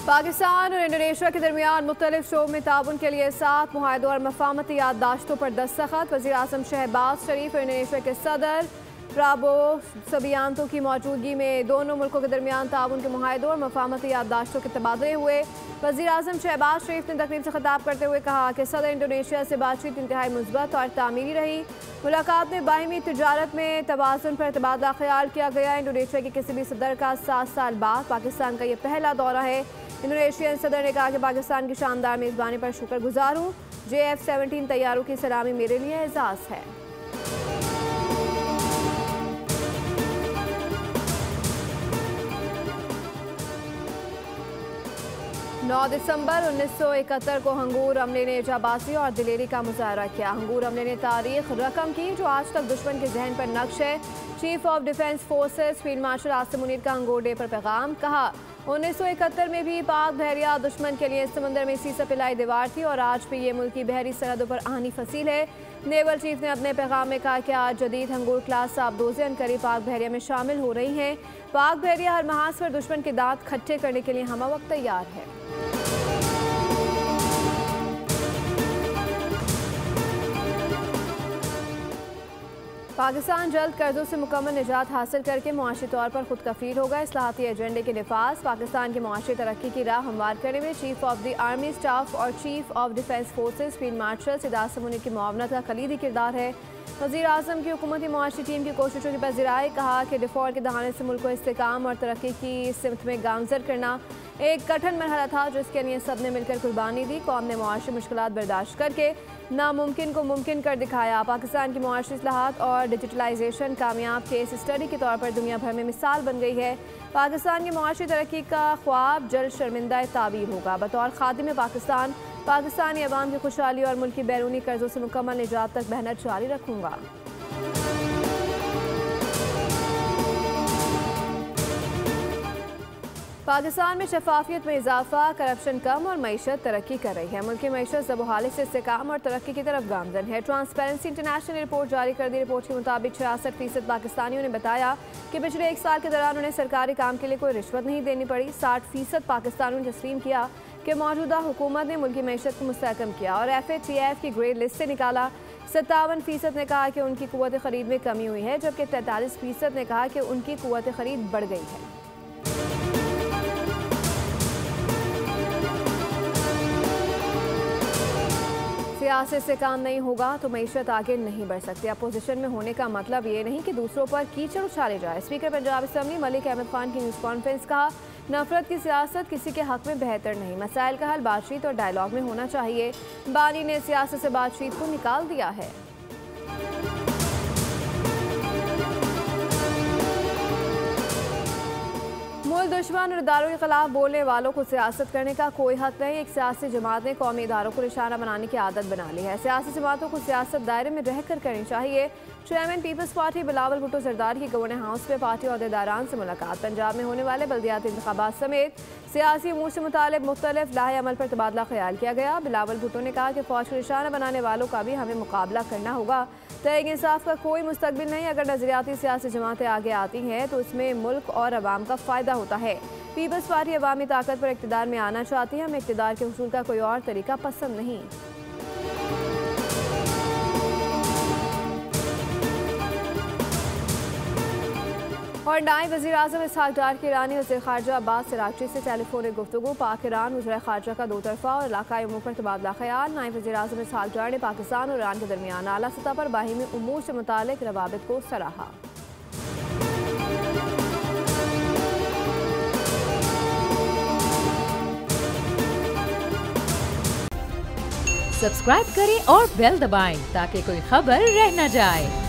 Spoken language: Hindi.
पाकिस्तान और इंडोनेशिया के दरमियान मुख्तलिफ शोबों में ताउन के लिए 7 मुआहदों और मफाहमती याददाश्तों पर दस्तखत। वज़ीर आज़म शहबाज शरीफ और इंडोनेशिया के सदर प्राबोवो सुबियांतो की मौजूदगी में दोनों मुल्कों के दरमियान ताउन के मुआहदों और मफाहमती याददाश्तों के तबादले हुए। वज़ीर आज़म शहबाज शरीफ ने तकरीब से खिताब करते हुए कहा कि सदर इंडोनेशिया से बातचीत इंतहाई मुस्बत और तामीरी रही। मुलाकात में बाहिमी तिजारत में तवाज़ुन पर तबादला ख्याल किया गया। इंडोनेशिया के किसी भी सदर का 7 साल बाद पाकिस्तान का यह पहला दौरा है। इंडोनेशियन सदर ने कहा कि पाकिस्तान की शानदार मेज़बानी पर शुक्रगुजार हूँ। JF-17 तैयारों की सलामी मेरे लिए एजाज़ है। दिसंबर 1971 को हंगूर अमले ने जाबाजी और दिलेरी का मुजाहरा किया। हंगूर अमले ने तारीख रकम की जो आज तक दुश्मन के जहन पर नक्श है। Chief of defence forces field marshal Asim Munir का हंगूर डे पर पैगाम। कहा 1971 में भी पाक बहरिया दुश्मन के लिए समंदर में सीसा पिलाई दीवार थी और आज भी ये मुल्क की बहरी सरहदों पर आनी फसील है। नेवल चीफ ने अपने पैगाम में कहा कि आज जदीद हंगूर क्लास आबदोज़ें अनकरीब पाक बहरिया में शामिल हो रही हैं। पाक बहरिया हर महाज पर दुश्मन के दांत खट्टे करने के लिए हम वक्त तैयार है। पाकिस्तान जल्द कर्जों से मुकम्मल निजात हासिल करके मुआशी तौर पर खुद कफील होगा। इस्लाहाती एजेंडे के नफाज पाकिस्तान की मुआशी तरक्की की राह हमवार करने में chief of the army staff और chief of defence forces field marshal Asim Munir की मुआवनत का कलीदी किरदार है। वज़ीर आज़म की हुकूमती मुआशी टीम की कोशिशों की पज़िराई। कहा कि डिफ़ॉल्ट के दहाने से मुल्क को इस्तेकाम और तरक्की की सिमत में गामजर करना एक कठिन मरहला था जिसके लिए सब ने मिलकर कुर्बानी दी। कौम ने मुआशी मुश्किलात बर्दाश्त करके नामुमकिन को मुमकिन कर दिखाया। पाकिस्तान की मुआशी इस्लाहात और डिजिटलाइजेशन कामयाब केस स्टडी के तौर पर दुनिया भर में मिसाल बन गई है। पाकिस्तान की मुआशी तरक्की का ख्वाब जल्द शर्मिंदा ताबीर होगा। बतौर खादिम पाकिस्तान पाकिस्तानी अवाम की खुशहाली और मुल्क की बैरूनी कर्जों से मुकम्मल निजात तक मेहनत जारी रखूँगा। पाकिस्तान में शफाफियत में इजाफा, करप्शन कम और मईशत तरक्की कर रही है। मुल्क की मईशत ज़बोहाली से इस्तेकाम और तरक्की की तरफ गामजन है। ट्रांसपेरेंसी इंटरनेशनल रिपोर्ट जारी कर दी। रिपोर्ट के मुताबिक 66% पाकिस्तानियों ने बताया कि पिछले 1 साल के दौरान उन्हें सरकारी काम के लिए कोई रिश्वत नहीं देनी पड़ी। 60% पाकिस्तानियों ने तस्लीम किया कि मौजूदा हुकूमत ने मुल्क की मईशत को मुस्तहकम किया और FATF की ग्रेड लिस्ट से निकाला। 57% ने कहा कि उनकी कुव्वत खरीद में कमी हुई है जबकि 43% ने कहा कि उनकी कुव्वत खरीद बढ़ गई है। सियासत से काम नहीं होगा तो मईशत आगे नहीं बढ़ सकती। अपोजिशन में होने का मतलब ये नहीं कि दूसरों पर कीचड़ उछाले जाए। स्पीकर पंजाब असम्बली मलिक अहमद खान की न्यूज़ कॉन्फ्रेंस। कहा नफरत की सियासत किसी के हक में बेहतर नहीं। मसाइल का हल बातचीत और डायलॉग में होना चाहिए। बानी ने सियासत से बातचीत को निकाल दिया है। मुल्क दुश्मन और इदारों के खिलाफ बोलने वालों को सियासत करने का कोई हक नहीं। एक सियासी जमात ने कौमी इदारों को निशाना बनाने की आदत बना ली है। सियासी जमातों को सियासत दायरे में रहकर करनी चाहिए। चेयरमैन पीपल्स पार्टी बिलावल भुट्टो जरदारी की गवर्नर हाउस में पार्टी अहदेदारान से मुलाकात। पंजाब में होने वाले बल्दियाती इंतखाबात समेत सियासी अमूर से मुतालिक मुख्तलिफ लाहे अमल पर तबादला ख्याल किया गया। बिलावल भुट्टो ने कहा कि फौज को निशाना बनाने वालों का भी हमें मुकाबला करना होगा। तहरीक इंसाफ का कोई मुस्तकबिल नहीं। अगर नजरियाती सियासी जमातें आगे आती हैं तो इसमें मुल्क और अवाम का फ़ायदा होता है। पीपल्स पार्टी अवामी ताकत पर इक़्तिदार में आना चाहती है। हमें इक़्तिदार के हुसूल का कोई और तरीका पसंद नहीं। और नायब वज़ीर आज़म इसहाक़ डार की ईरानी वज़ीर ख़ारजा अब्बास सिरागची से टेलीफोनिक गुफ्तगू। पाक ईरान वज़ीर ख़ारजा का 2 तरफ़ा और इलाक़ाई उमूर पर तबादला ख्याल। नायब वज़ीर आज़म इसहाक़ डार ने पाकिस्तान और ईरान के दरमियान आला सतह पर बाहिमी उमूर से मुतालिक रवाबित को सराहा। सब्सक्राइब करें और बेल दबाएं ताकि कोई खबर रह न जाए।